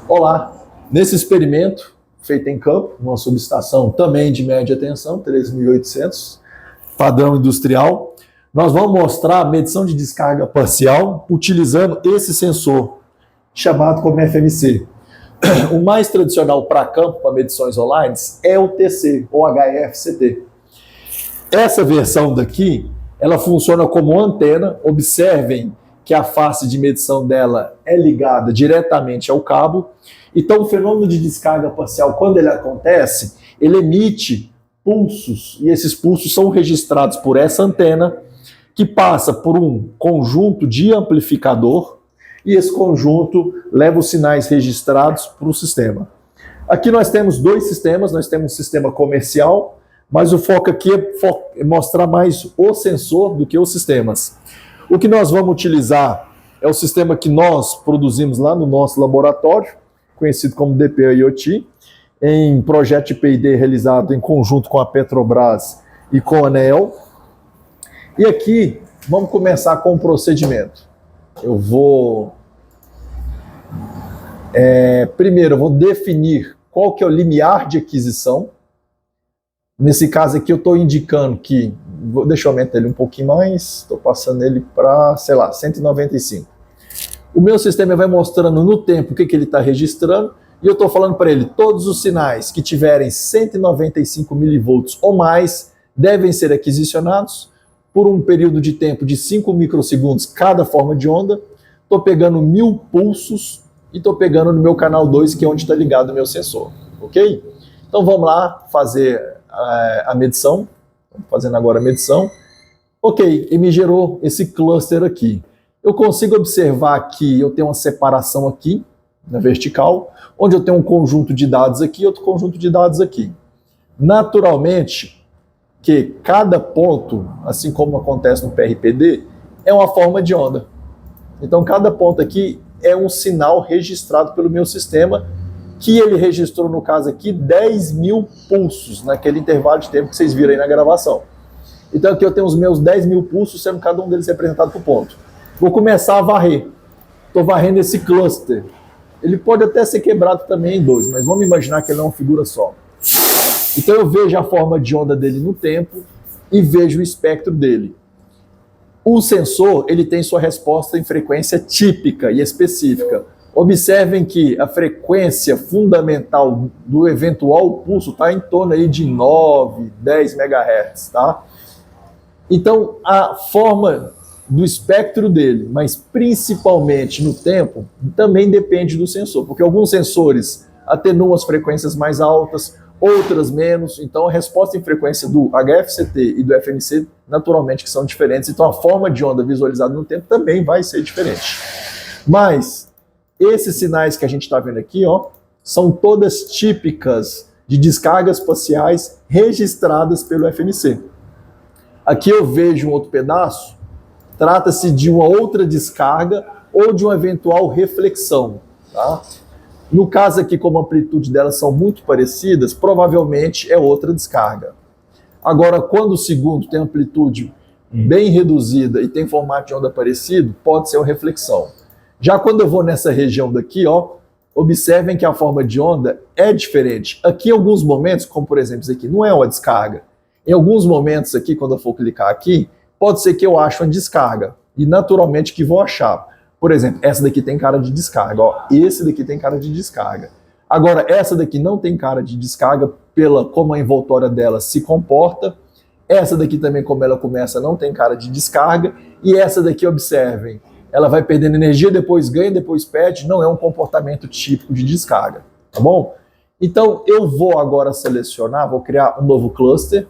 Olá, nesse experimento feito em campo, uma subestação também de média tensão, 3.800, padrão industrial, nós vamos mostrar a medição de descarga parcial utilizando esse sensor, chamado como FMC. O mais tradicional para campo, para medições online, é o TC, ou HFCT. Essa versão daqui, ela funciona como antena. Observem que a face de medição dela é ligada diretamente ao cabo. Então, o fenômeno de descarga parcial, quando ele acontece, ele emite pulsos, e esses pulsos são registrados por essa antena, que passa por um conjunto de amplificador, e esse conjunto leva os sinais registrados para o sistema. Aqui nós temos dois sistemas, nós temos um sistema comercial, mas o foco aqui é mostrar mais o sensor do que os sistemas. O que nós vamos utilizar é o sistema que nós produzimos lá no nosso laboratório, conhecido como DP-IoT, em projeto de P&D realizado em conjunto com a Petrobras e com a ANEEL. E aqui vamos começar com o procedimento. Primeiro eu vou definir qual que é o limiar de aquisição. Nesse caso aqui eu estou indicando que, deixa eu aumentar ele um pouquinho mais, estou passando ele para, 195. O meu sistema vai mostrando no tempo o que ele está registrando, e eu estou falando para ele, todos os sinais que tiverem 195 milivolts ou mais devem ser aquisicionados por um período de tempo de 5 microsegundos cada forma de onda. Estou pegando 1000 pulsos e estou pegando no meu canal 2, que é onde está ligado o meu sensor, ok? Então vamos lá fazer a medição. Estamos fazendo agora a medição. Ok, e me gerou esse cluster aqui. Eu consigo observar que eu tenho uma separação aqui, na vertical, onde eu tenho um conjunto de dados aqui e outro conjunto de dados aqui. Naturalmente, que cada ponto, assim como acontece no PRPD, é uma forma de onda. Então, cada ponto aqui é um sinal registrado pelo meu sistema, que ele registrou, no caso aqui, 10.000 pulsos, naquele intervalo de tempo que vocês viram aí na gravação. Então aqui eu tenho os meus 10.000 pulsos, sendo cada um deles representado por ponto. Vou começar a varrer. Estou varrendo esse cluster. Ele pode até ser quebrado também em dois, mas vamos imaginar que ele é uma figura só. Então eu vejo a forma de onda dele no tempo e vejo o espectro dele. O sensor, ele tem sua resposta em frequência típica e específica. Observem que a frequência fundamental do eventual pulso está em torno aí de 9, 10 MHz, tá? Então, a forma do espectro dele, mas principalmente no tempo, também depende do sensor, porque alguns sensores atenuam as frequências mais altas, outras menos. Então, a resposta em frequência do HFCT e do FMC, naturalmente, que são diferentes. Então, a forma de onda visualizada no tempo também vai ser diferente. Mas esses sinais que a gente está vendo aqui, ó, são todas típicas de descargas parciais registradas pelo FMC. Aqui eu vejo um outro pedaço, trata-se de uma outra descarga ou de uma eventual reflexão, tá? No caso aqui, como a amplitude delas são muito parecidas, provavelmente é outra descarga. Agora, quando o segundo tem amplitude bem reduzida e tem formato de onda parecido, pode ser uma reflexão. Já quando eu vou nessa região daqui, ó, observem que a forma de onda é diferente. Aqui em alguns momentos, como por exemplo isso aqui, não é uma descarga. Em alguns momentos aqui, quando eu for clicar aqui, pode ser que eu ache uma descarga. E naturalmente que vou achar. Por exemplo, essa daqui tem cara de descarga. Ó, esse daqui tem cara de descarga. Agora, essa daqui não tem cara de descarga pela como a envoltória dela se comporta. Essa daqui também, como ela começa, não tem cara de descarga. E essa daqui, observem, ela vai perdendo energia, depois ganha, depois perde. Não é um comportamento típico de descarga, tá bom? Então, eu vou agora selecionar, vou criar um novo cluster.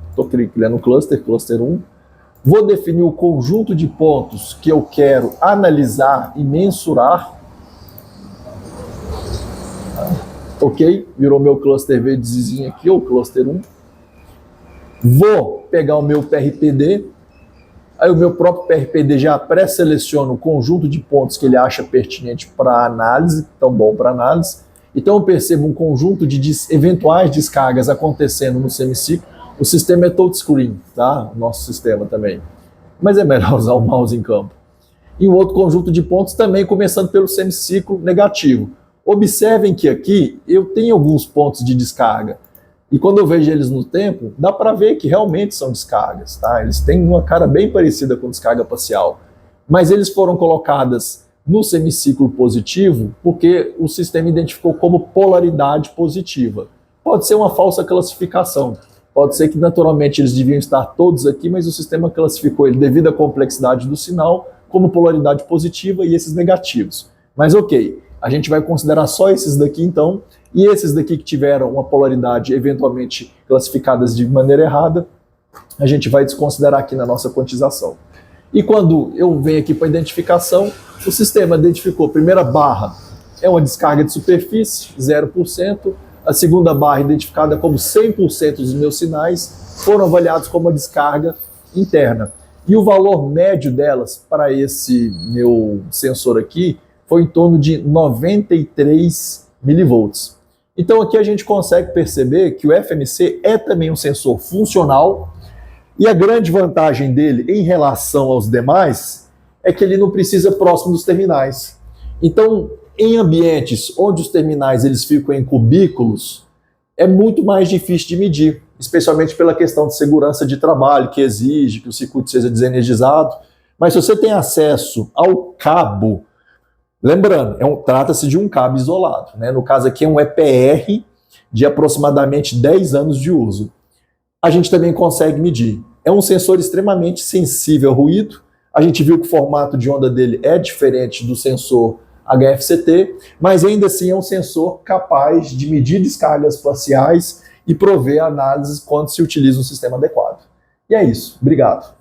Estou criando um cluster, cluster 1. Vou definir o conjunto de pontos que eu quero analisar e mensurar. Ok? Virou meu cluster verdezinho aqui, ou cluster 1. Vou pegar o meu PRPD. Aí o meu próprio PRPD já pré-seleciona o conjunto de pontos que ele acha pertinente para análise, tão bom para análise. Então eu percebo um conjunto de eventuais descargas acontecendo no semiciclo. O sistema é touchscreen, tá? O nosso sistema também. Mas é melhor usar o mouse em campo. e um outro conjunto de pontos também começando pelo semiciclo negativo. Observem que aqui eu tenho alguns pontos de descarga, e quando eu vejo eles no tempo, dá para ver que realmente são descargas, tá? Eles têm uma cara bem parecida com descarga parcial, mas eles foram colocadas no semiciclo positivo porque o sistema identificou como polaridade positiva. Pode ser uma falsa classificação, pode ser que naturalmente eles deviam estar todos aqui, mas o sistema classificou ele devido à complexidade do sinal como polaridade positiva e esses negativos. Mas ok, a gente vai considerar só esses daqui então, e esses daqui que tiveram uma polaridade eventualmente classificadas de maneira errada, a gente vai desconsiderar aqui na nossa quantização. E quando eu venho aqui para a identificação, o sistema identificou a primeira barra é uma descarga de superfície, 0%, a segunda barra identificada como 100% dos meus sinais foram avaliados como uma descarga interna. E o valor médio delas para esse meu sensor aqui foi em torno de 93 milivolts. Então aqui a gente consegue perceber que o FMC é também um sensor funcional, e a grande vantagem dele em relação aos demais é que ele não precisa próximo dos terminais. Então, em ambientes onde os terminais eles ficam em cubículos, é muito mais difícil de medir, especialmente pela questão de segurança de trabalho, que exige que o circuito seja desenergizado. Mas se você tem acesso ao cabo, lembrando, trata-se de um cabo isolado, né? No caso aqui é um EPR de aproximadamente 10 anos de uso. A gente também consegue medir. É um sensor extremamente sensível ao ruído. A gente viu que o formato de onda dele é diferente do sensor HFCT, mas ainda assim é um sensor capaz de medir descargas parciais e prover análises quando se utiliza um sistema adequado. E é isso. Obrigado.